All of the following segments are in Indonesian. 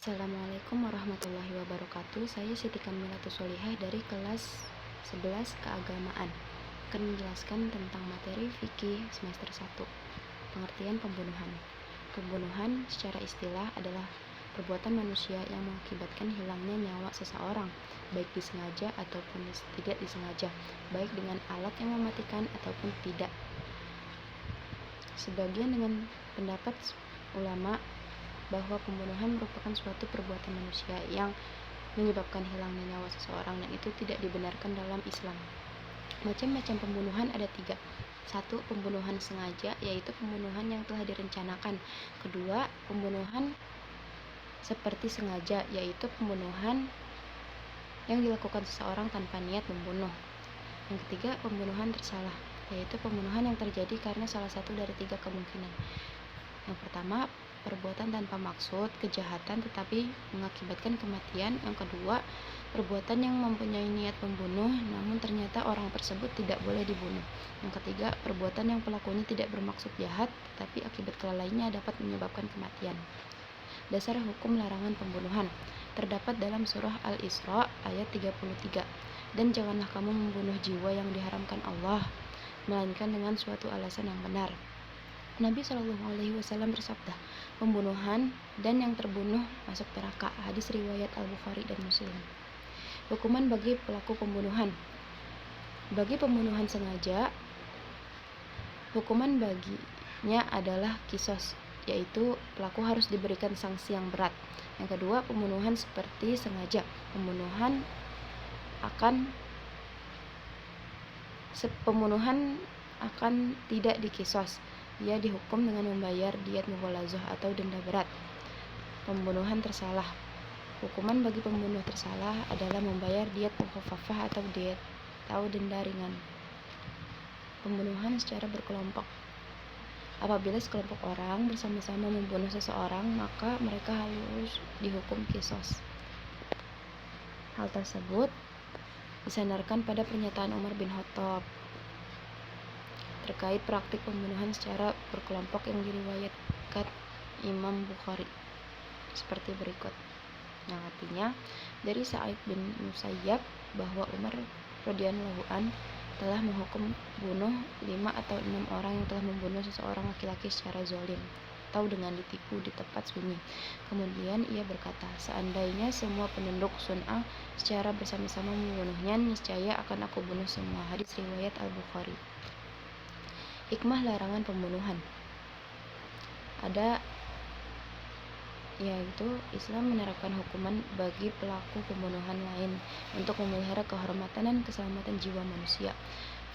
Assalamualaikum warahmatullahi wabarakatuh. Saya Siti Kamilatus Solihah dari kelas 11 Keagamaan. Akan menjelaskan tentang materi fikih semester 1. Pengertian pembunuhan. Pembunuhan secara istilah adalah perbuatan manusia yang mengakibatkan hilangnya nyawa seseorang, baik disengaja ataupun tidak disengaja, baik dengan alat yang mematikan ataupun tidak. Sebagian dengan pendapat ulama bahwa pembunuhan merupakan suatu perbuatan manusia yang menyebabkan hilangnya nyawa seseorang, dan itu tidak dibenarkan dalam Islam. Macam-macam pembunuhan ada 3. 1. Pembunuhan sengaja, yaitu pembunuhan yang telah direncanakan. Kedua, pembunuhan seperti sengaja, yaitu pembunuhan yang dilakukan seseorang tanpa niat membunuh. Yang ketiga, pembunuhan tersalah, yaitu pembunuhan yang terjadi karena salah satu dari 3 kemungkinan. Yang pertama, perbuatan tanpa maksud, kejahatan tetapi mengakibatkan kematian. Yang kedua, perbuatan yang mempunyai niat membunuh namun ternyata orang tersebut tidak boleh dibunuh. Yang ketiga, perbuatan yang pelakunya tidak bermaksud jahat tetapi akibat kelalaiannya dapat menyebabkan kematian. Dasar hukum larangan pembunuhan terdapat dalam surah Al-Isra ayat 33. Dan janganlah kamu membunuh jiwa yang diharamkan Allah, melainkan dengan suatu alasan yang benar. Nabi SAW bersabda, pembunuhan dan yang terbunuh masuk neraka. Hadis riwayat Al-Bukhari dan Muslim. Hukuman bagi pelaku pembunuhan. Bagi pembunuhan sengaja, hukuman baginya adalah kisos, yaitu pelaku harus diberikan sanksi yang berat. Yang kedua, pembunuhan seperti sengaja. Pembunuhan akan tidak dikisos. Ia dihukum dengan membayar diat mughalazah atau denda berat. Pembunuhan tersalah. Hukuman bagi pembunuh tersalah adalah membayar diat mukhaffafah atau denda ringan. Pembunuhan secara berkelompok. Apabila sekelompok orang bersama-sama membunuh seseorang, maka mereka harus dihukum kisos. Hal tersebut disandarkan pada pernyataan Umar bin Khattab terkait praktik pembunuhan secara berkelompok yang diriwayatkan Imam Bukhari seperti berikut, yang artinya dari Sa'id bin Musayyab bahwa Umar radhiyallahu an telah menghukum bunuh 5 atau 6 orang yang telah membunuh seseorang laki-laki secara zalim atau dengan ditipu di tempat sunyi. Kemudian ia berkata, seandainya semua penduduk Sun'ah secara bersama-sama membunuhnya, niscaya akan aku bunuh semua. Hadis riwayat Al-Bukhari. Hikmah larangan pembunuhan ada, yaitu Islam menerapkan hukuman bagi pelaku pembunuhan lain untuk memelihara kehormatan dan keselamatan jiwa manusia.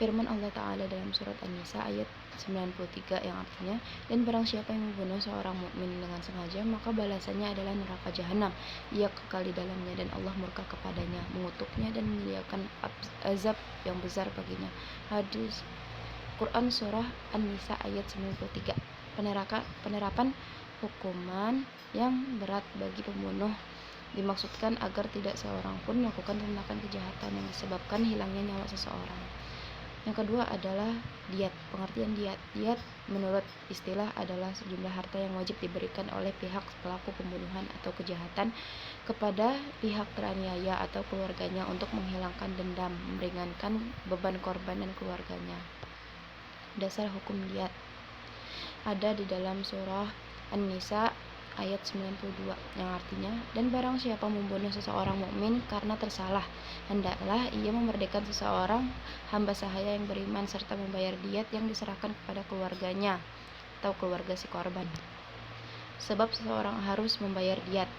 Firman Allah Ta'ala dalam surat An-Nisa ayat 93 yang artinya, dan barang siapa yang membunuh seorang mukmin dengan sengaja, maka balasannya adalah neraka jahanam, ia kekal di dalamnya dan Allah murka kepadanya, mengutuknya dan menyediakan azab yang besar baginya. Hadis Quran surah An-Nisa ayat 93. Penerapan hukuman yang berat bagi pembunuh dimaksudkan agar tidak seorang pun melakukan tindakan kejahatan yang disebabkan hilangnya nyawa seseorang. Yang kedua adalah diat. Pengertian diat. Diat menurut istilah adalah sejumlah harta yang wajib diberikan oleh pihak pelaku pembunuhan atau kejahatan kepada pihak teraniaya atau keluarganya untuk menghilangkan dendam, meringankan beban korban dan keluarganya. Dasar hukum diat ada di dalam surah An-Nisa ayat 92 yang artinya, dan barang siapa membunuh seseorang mukmin karena tersalah, hendaklah ia memerdekakan seseorang hamba sahaya yang beriman serta membayar diat yang diserahkan kepada keluarganya atau keluarga si korban. Sebab seseorang harus membayar diat.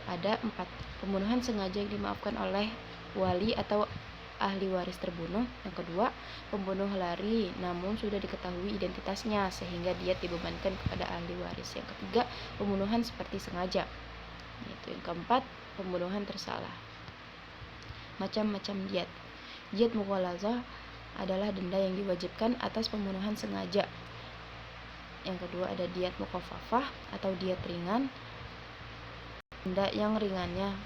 Ada 4. Pembunuhan sengaja yang dimaafkan oleh wali atau ahli waris terbunuh. Yang kedua, pembunuh lari namun sudah diketahui identitasnya sehingga diat dibebankan kepada ahli waris. Yang ketiga, pembunuhan seperti sengaja. Yang keempat, pembunuhan tersalah. Macam-macam diat. Diat mughalazah adalah denda yang diwajibkan atas pembunuhan sengaja. Yang kedua ada diat mukhaffafah atau diat ringan. Denda yang ringannya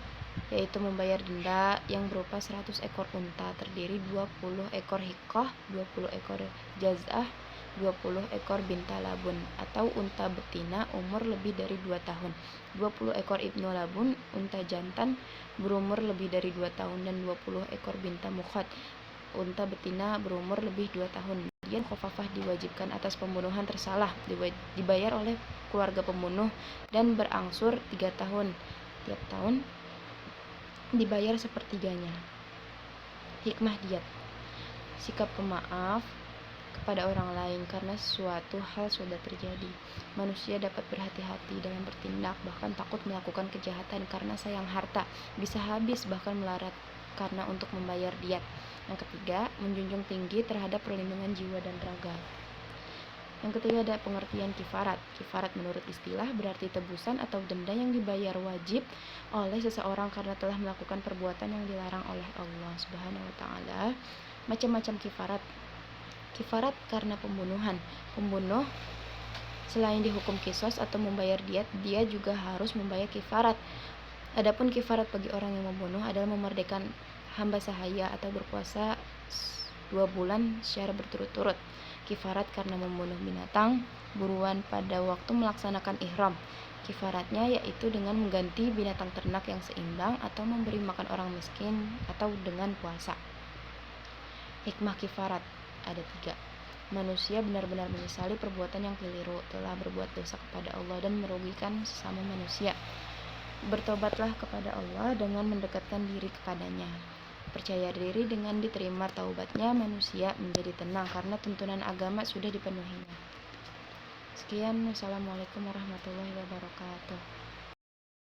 yaitu membayar denda yang berupa 100 ekor unta, terdiri 20 ekor hikoh, 20 ekor jaz'ah, 20 ekor binta labun atau unta betina umur lebih dari 2 tahun, 20 ekor ibnu labun, unta jantan berumur lebih dari 2 tahun, dan 20 ekor binta mukhat, unta betina berumur lebih 2 tahun. Dian khofafah diwajibkan atas pembunuhan tersalah, dibayar oleh keluarga pembunuh dan berangsur 3 tahun. Tiap tahun dibayar sepertiganya. Hikmah diat: sikap pemaaf kepada orang lain karena suatu hal sudah terjadi. Manusia dapat berhati-hati dalam bertindak, bahkan takut melakukan kejahatan karena sayang harta, bisa habis bahkan melarat karena untuk membayar diat. Yang ketiga, menjunjung tinggi terhadap perlindungan jiwa dan raga. Yang ketiga ada pengertian kifarat. Kifarat menurut istilah berarti tebusan atau denda yang dibayar wajib oleh seseorang karena telah melakukan perbuatan yang dilarang oleh Allah Subhanahu wa taala. Macam-macam kifarat. Kifarat karena pembunuhan. Pembunuh selain dihukum kisos atau membayar diat, dia juga harus membayar kifarat. Adapun kifarat bagi orang yang membunuh adalah memerdekakan hamba sahaya atau berpuasa 2 bulan secara berturut-turut. Kifarat karena membunuh binatang buruan pada waktu melaksanakan ihram. Kifaratnya yaitu dengan mengganti binatang ternak yang seimbang atau memberi makan orang miskin atau dengan puasa. Hikmah kifarat ada 3. Manusia benar-benar menyesali perbuatan yang keliru, telah berbuat dosa kepada Allah dan merugikan sesama manusia. Bertobatlah kepada Allah dengan mendekatkan diri kepadanya. Percaya diri dengan diterima taubatnya, manusia menjadi tenang karena tuntunan agama sudah dipenuhinya. Sekian, wassalamualaikum warahmatullahi wabarakatuh.